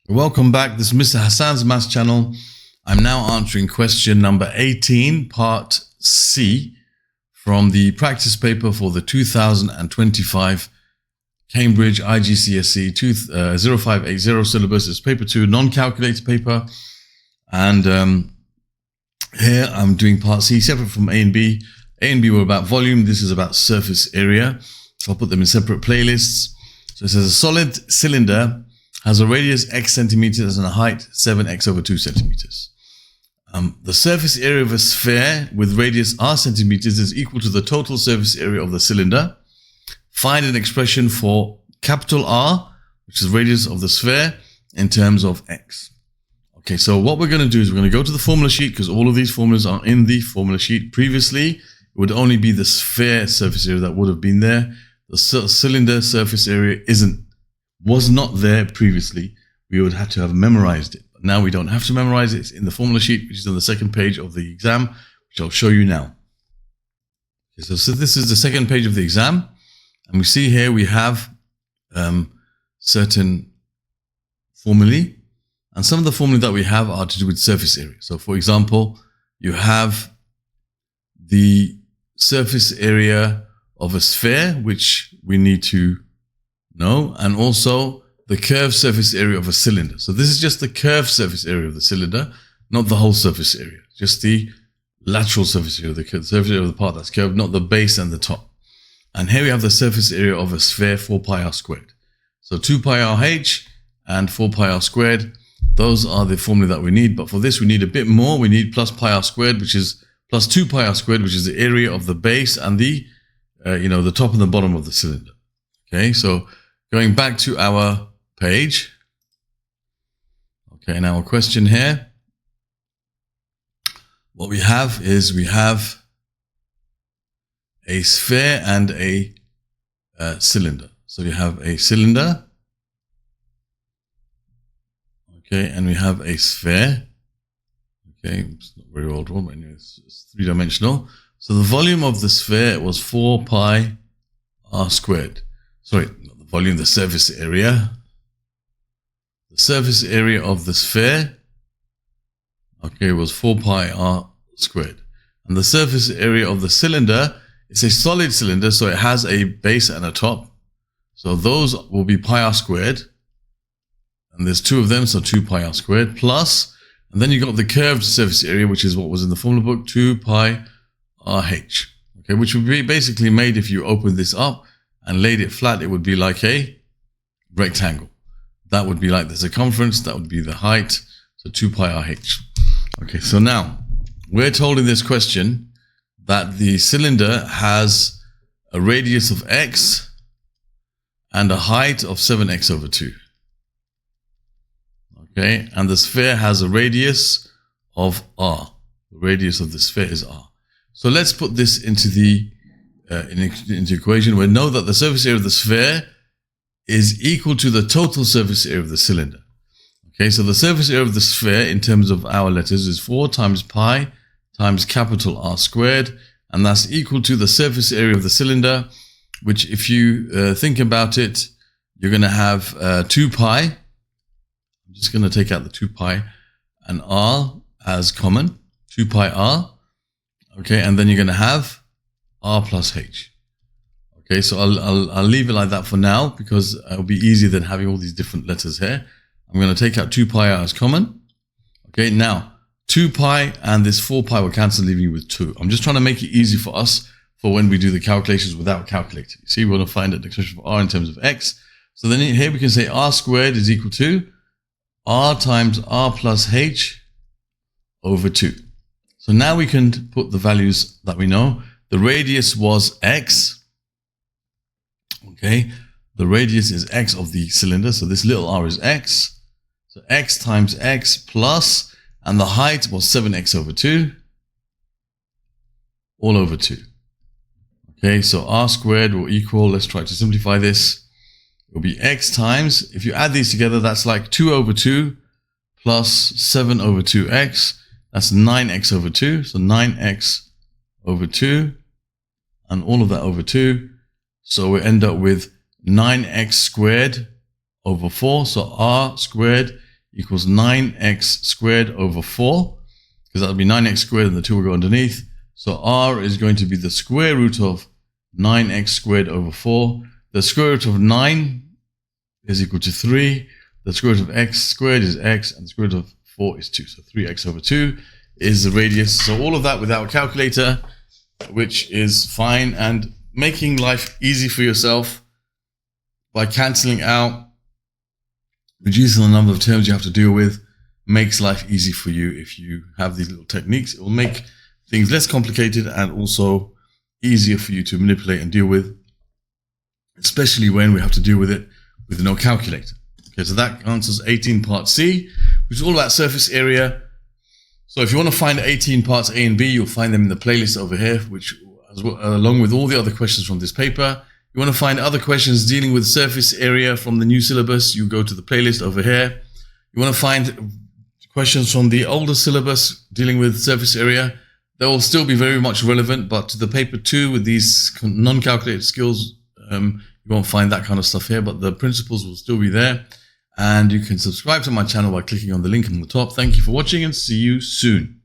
Welcome back. This is Mr. Hassan's Maths channel. I'm now answering question number 18, part C, from the practice paper for the 2025 Cambridge IGCSE 0580 syllabus. It's paper 2, non-calculated paper. And here I'm doing part C, separate from A and B. A and B were about volume. This is about surface area. So I'll put them in separate playlists. So it says a solid cylinder has a radius x centimeters and a height 7x over 2 centimeters. The surface area of a sphere with radius r centimeters is equal to the total surface area of the cylinder. Find an expression for capital R, which is radius of the sphere, in terms of x. Okay, so what we're going to do is we're going to go to the formula sheet, because all of these formulas are in the formula sheet. Previously, it would only be the sphere surface area that would have been there. The cylinder surface area was not there previously. We would have to have memorized it. But now we don't have to memorize it. It's in the formula sheet, which is on the second page of the exam, which I'll show you now. Okay, so this is the second page of the exam. And we see here we have certain formulae. And some of the formulae that we have are to do with surface area. So for example, you have the surface area of a sphere, which we need to know, and also the curved surface area of a cylinder. So this is just the curved surface area of the cylinder, not the whole surface area, just the lateral surface area, the surface area of the part that's curved, not the base and the top. And here we have the surface area of a sphere, 4 pi r squared. So 2 pi r h and 4 pi r squared, those are the formulae that we need. But for this, we need a bit more. We need plus pi r squared, which is plus 2 pi r squared, which is the area of the base and the, the top and the bottom of the cylinder. Okay, so going back to our page. Okay, now a question here. What we have is we have a sphere and a cylinder. So we have a cylinder. Okay, and we have a sphere. Okay, it's not very old one, but anyway, it's three-dimensional. So the volume of the sphere was 4 pi r squared. Sorry, not the volume, the surface area. The surface area of the sphere, okay, was 4 pi r squared. And the surface area of the cylinder, it's a solid cylinder, so it has a base and a top. So those will be pi r squared. And there's two of them, so 2 pi r squared plus, and then you got the curved surface area, which is what was in the formula book, 2 pi r h. Okay, which would be basically made if you open this up and laid it flat, it would be like a rectangle. That would be like the circumference, that would be the height, so 2 pi r h. Okay, so now we're told in this question that the cylinder has a radius of x and a height of 7x over 2. Okay, and the sphere has a radius of r. The radius of the sphere is r. So let's put this into the into equation. We know that the surface area of the sphere is equal to the total surface area of the cylinder. Okay, so the surface area of the sphere in terms of our letters is 4 times pi times capital R squared, and that's equal to the surface area of the cylinder, which if you think about it, you're going to have 2 pi. I'm just going to take out the 2 pi and r as common, 2 pi r. Okay, and then you're going to have r plus h. Okay, so I'll leave it like that for now because it'll be easier than having all these different letters here. I'm going to take out 2 pi r as common. Okay, now 2 pi and this 4 pi will cancel, leaving you with 2. I'm just trying to make it easy for us for when we do the calculations without calculating. You see, we want to find an expression for r in terms of x. So then here we can say r squared is equal to r times r plus h over 2. So now we can put the values that we know. The radius was x. Okay, the radius is x of the cylinder. So this little r is x. So x times x plus, and the height was 7x over 2, all over 2. Okay, so r squared will equal, let's try to simplify this. It will be x times, if you add these together, that's like 2 over 2 plus 7 over 2x. That's 9x over 2. So 9x over 2 and all of that over 2. So we end up with 9x squared over 4. So r squared equals 9x squared over 4, because that'll be 9x squared and the 2 will go underneath. So r is going to be the square root of 9x squared over 4. The square root of 9 is equal to 3. The square root of x squared is x, and the square root of 4 is 2. So 3x over 2 is the radius. So all of that without a calculator, which is fine, and making life easy for yourself by cancelling out, reducing the number of terms you have to deal with, makes life easy for you. If you have these little techniques, it will make things less complicated and also easier for you to manipulate and deal with, especially when we have to deal with it with no calculator. Okay, so that answers 18 part C, which is all about surface area. So if you want to find 18 parts A and B, you'll find them in the playlist over here, which along with all the other questions from this paper. You want to find other questions dealing with surface area from the new syllabus, you go to the playlist over here. You want to find questions from the older syllabus dealing with surface area. They will still be very much relevant, but to the paper 2 with these non-calculated skills, you won't find that kind of stuff here, but the principles will still be there. And you can subscribe to my channel by clicking on the link on the top. Thank you for watching and see you soon.